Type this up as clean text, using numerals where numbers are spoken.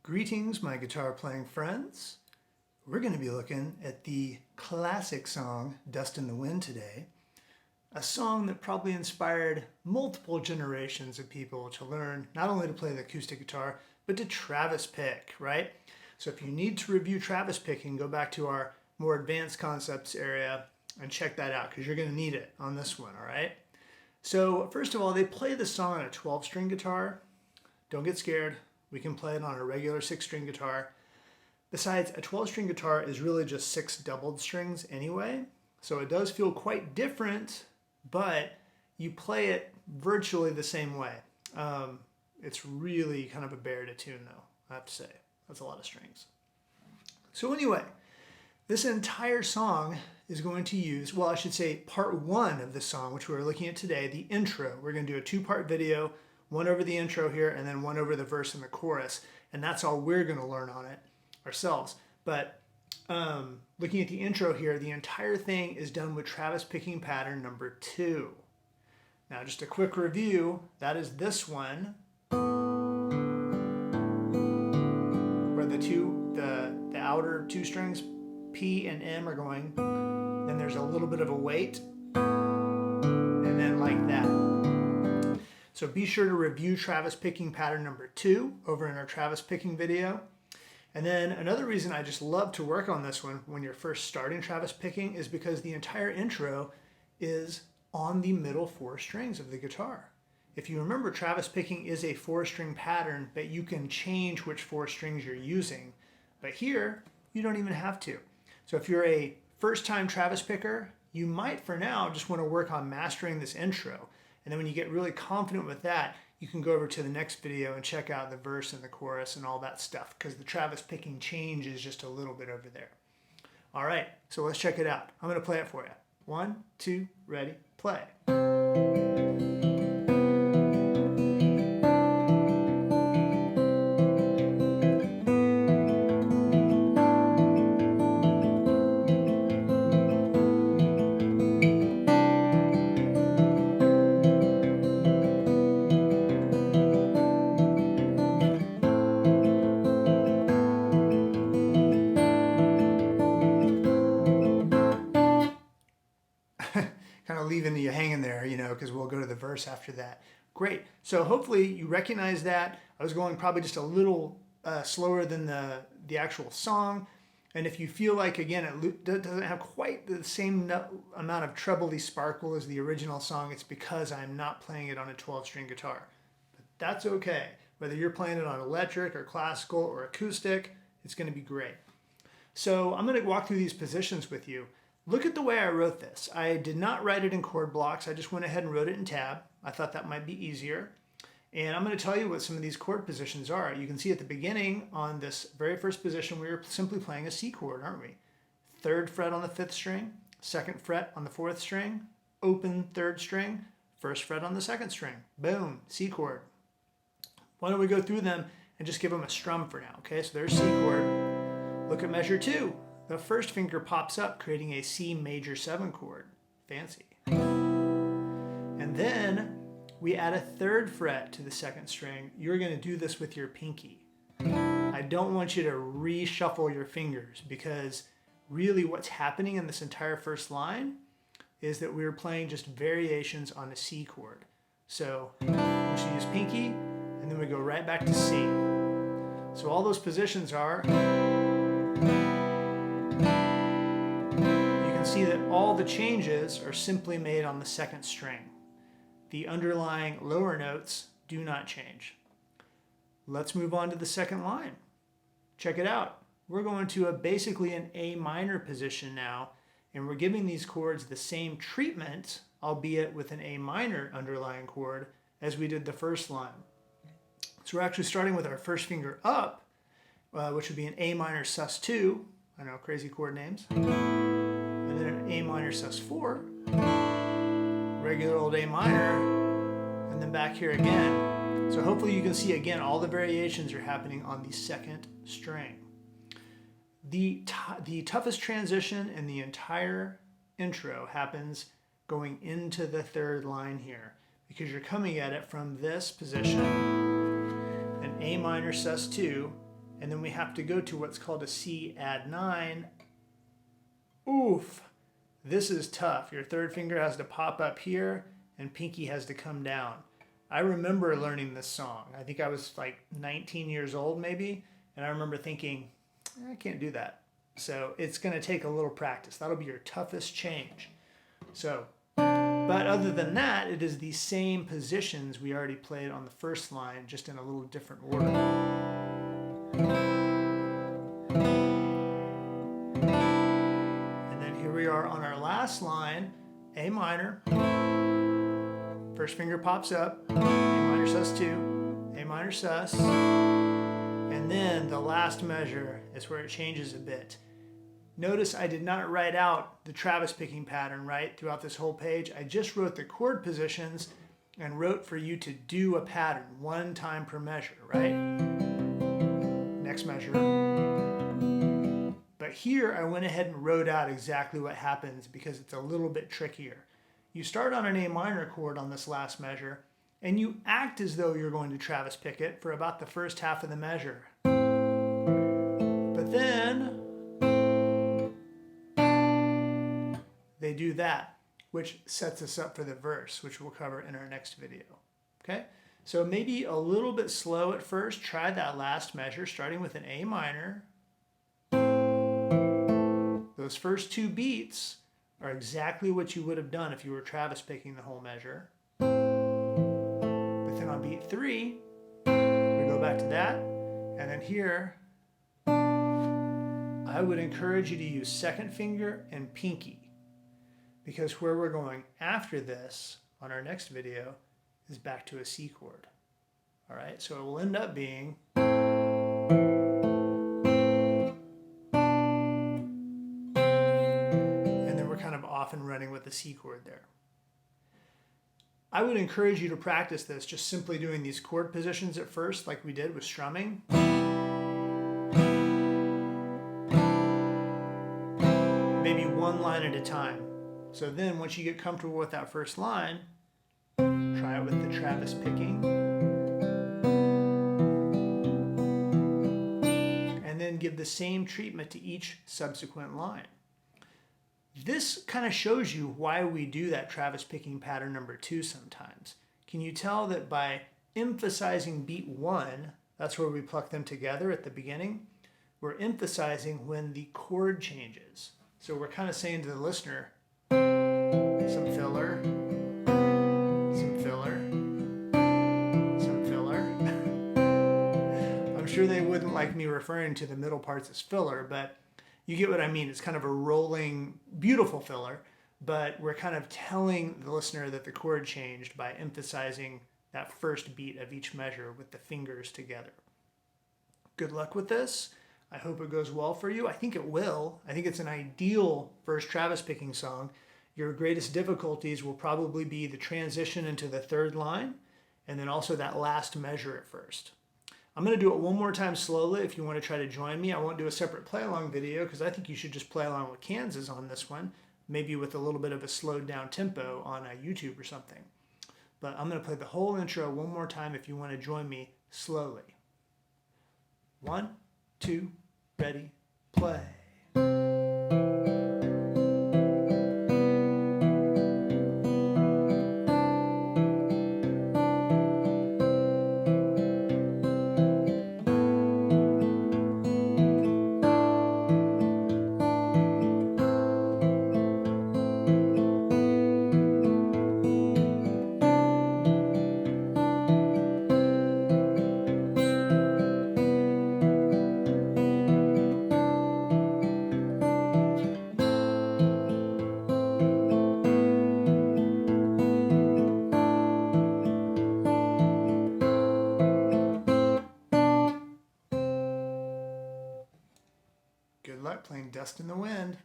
Greetings, my guitar playing friends. We're going to be looking at the classic song, Dust in the Wind today. A song that probably inspired multiple generations of people to learn not only to play the acoustic guitar, but to Travis pick, right? So if you need to review Travis picking, go back to our more advanced concepts area and check that out because you're going to need it on this one, all right? So first of all, they play the song on a 12-string guitar. Don't get scared. We can play it on a regular 6-string guitar. Besides, a 12-string guitar is really just 6 doubled strings anyway, so it does feel quite different, but you play it virtually the same way. It's really kind of a bear to tune though, I have to say. That's a lot of strings. So anyway, this entire song is going to use, well, I should say part 1 of the song, which we're looking at today, the intro. We're going to do a 2-part video, one over the intro here, and then one over the verse and the chorus. And that's all we're going to learn on it ourselves. But looking at the intro here, the entire thing is done with Travis picking pattern number 2. Now, just a quick review. That is this one, where the outer 2 strings, P and M, are going. Then there's a little bit of a wait, and then like that. So be sure to review Travis picking pattern number 2 over in our Travis picking video. And then another reason I just love to work on this one when you're first starting Travis picking is because the entire intro is on the middle 4 strings of the guitar. If you remember, Travis picking is a 4-string pattern, but you can change which 4 strings you're using. But here, you don't even have to. So if you're a first-time Travis picker, you might for now just want to work on mastering this intro. And then when you get really confident with that, you can go over to the next video and check out the verse and the chorus and all that stuff, because the Travis picking changes just a little bit over there. All right, so let's check it out. I'm going to play it for you. 1, 2, ready, play. Kind of leaving you hanging there, you know, because we'll go to the verse after that. Great. So hopefully you recognize that. I was going probably just a little slower than the actual song. And if you feel like, again, it doesn't have quite the same amount of trebly sparkle as the original song, it's because I'm not playing it on a 12-string guitar. But that's okay. Whether you're playing it on electric or classical or acoustic, it's going to be great. So I'm going to walk through these positions with you. Look at the way I wrote this. I did not write it in chord blocks. I just went ahead and wrote it in tab. I thought that might be easier. And I'm going to tell you what some of these chord positions are. You can see at the beginning on this very first position, we were simply playing a C chord, aren't we? 3rd fret on the 5th string, 2nd fret on the 4th string, open 3rd string, 1st fret on the 2nd string. Boom, C chord. Why don't we go through them and just give them a strum for now, okay? So there's C chord. Look at measure 2. The 1st finger pops up, creating a C major 7 chord. Fancy. And then we add a 3rd fret to the 2nd string. You're going to do this with your pinky. I don't want you to reshuffle your fingers, because really what's happening in this entire first line is that we're playing just variations on a C chord. So we should use pinky, and then we go right back to C. So all those positions are... see that all the changes are simply made on the 2nd string. The underlying lower notes do not change. Let's move on to the 2nd line. Check it out. We're going to basically an A minor position now, and we're giving these chords the same treatment, albeit with an A minor underlying chord, as we did the first line. So we're actually starting with our 1st finger up, which would be an A minor sus2. I know, crazy chord names. And then an A minor sus4, regular old A minor, and then back here again. So hopefully you can see again all the variations are happening on the 2nd string. The toughest transition in the entire intro happens going into the 3rd line here, because you're coming at it from this position, an A minor sus2, and then we have to go to what's called a C add 9. Oof, this is tough. Your third finger has to pop up here and pinky has to come down. I remember learning this song. I think I was like 19 years old maybe, and I remember thinking, I can't do that. So it's going to take a little practice. That'll be your toughest change. So, but other than that, it is the same positions we already played on the first line, just in a little different order. And then here we are on our last line, A minor. First finger pops up, A minor sus2, A minor sus, and then the last measure is where it changes a bit. Notice I did not write out the Travis picking pattern, right, throughout this whole page. I just wrote the chord positions and wrote for you to do a pattern one time per measure, right? Next measure. But here I went ahead and wrote out exactly what happens because it's a little bit trickier. You start on an A minor chord on this last measure, and you act as though you're going to Travis pick it for about the first half of the measure. But then they do that, which sets us up for the verse, which we'll cover in our next video. Okay? So maybe a little bit slow at first. Try that last measure, starting with an A minor. Those first two beats are exactly what you would have done if you were Travis picking the whole measure. But then on beat 3, we go back to that, and then here, I would encourage you to use second finger and pinky, because where we're going after this on our next video is back to a C chord. All right, so it will end up being, and then we're kind of off and running with the C chord there. I would encourage you to practice this, just simply doing these chord positions at first, like we did with strumming. Maybe one line at a time. So then once you get comfortable with that first line, try it with the Travis picking. And then give the same treatment to each subsequent line. This kind of shows you why we do that Travis picking pattern number 2 sometimes. Can you tell that by emphasizing beat 1, that's where we pluck them together at the beginning, we're emphasizing when the chord changes. So we're kind of saying to the listener, some filler, some filler, some filler. I'm sure they wouldn't like me referring to the middle parts as filler, but you get what I mean. It's kind of a rolling, beautiful filler, but we're kind of telling the listener that the chord changed by emphasizing that first beat of each measure with the fingers together. Good luck with this. I hope it goes well for you. I think it will. I think it's an ideal first Travis picking song. Your greatest difficulties will probably be the transition into the third line and then also that last measure at first. I'm going to do it one more time slowly if you want to try to join me. I won't do a separate play along video because I think you should just play along with Kansas on this one, maybe with a little bit of a slowed down tempo on YouTube or something. But I'm going to play the whole intro one more time if you want to join me slowly. 1, 2, ready, play. Good luck playing Dust in the Wind.